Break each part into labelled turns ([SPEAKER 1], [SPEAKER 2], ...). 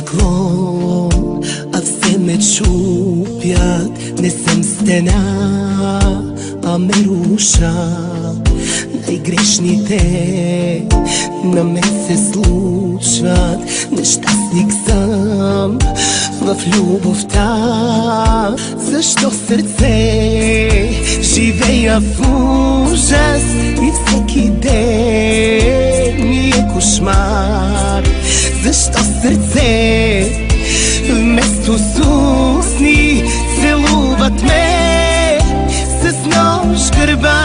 [SPEAKER 1] стъкло, а все ме чупят. Не съм стена, а ме рушат. Най-грешните на мен се случват. Нещастник съм в любовта. Защо сърце живея в ужас и всеки ден ми е кошмар? Защо сърце вместо с устни целуват ме с нож гърба?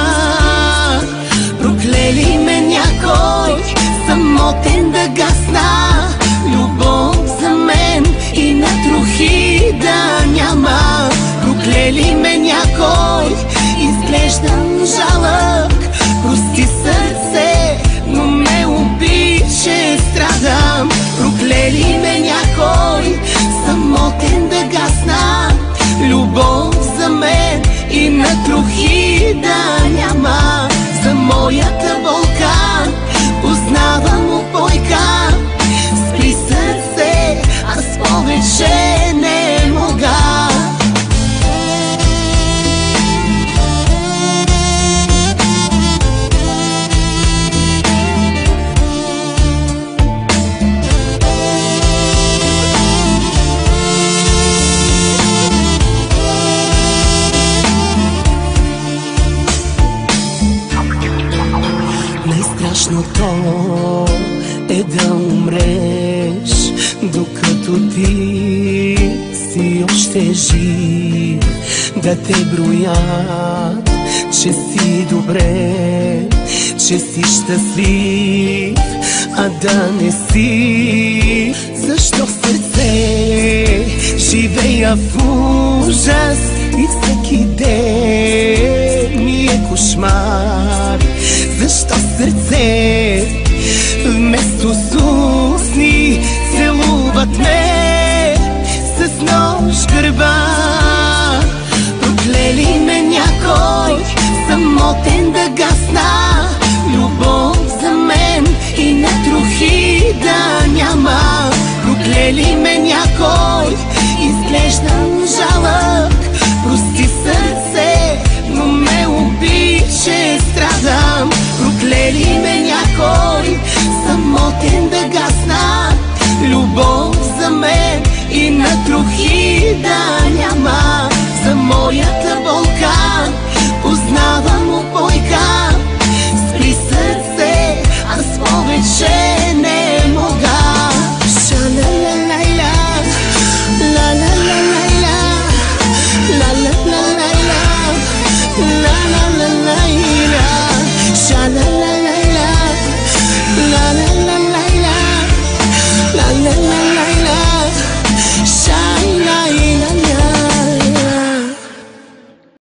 [SPEAKER 1] Проклели ме някой самотен да гасна, любов за мен и на трохи да няма. Проклели ме някой, изглеждам жалък, прости сърце, но ме обича, страдам. Проклели ме някой самотен да гасна, любов за мен и на трохи да няма. За моята болка познавам упойка. Спри сърце, аз повече не мога. Най-страшното е да умреш, докато ти си още жив. Да те броят, че си добре, че си щастлив, а да не си. Защо сърце живея в ужас и всеки ден ми е кошмар? Защо сърце вместо с устни целуват ме с нож гърба? Проклели ме някой самотен да гасна, любов за мен и на трохи да няма. Проклели ме някой, изглеждам жалък, прости сърце, но ме обича, страдам. Проклели ме някой самотен да гасна, любов за мен и на трохи да няма. За моята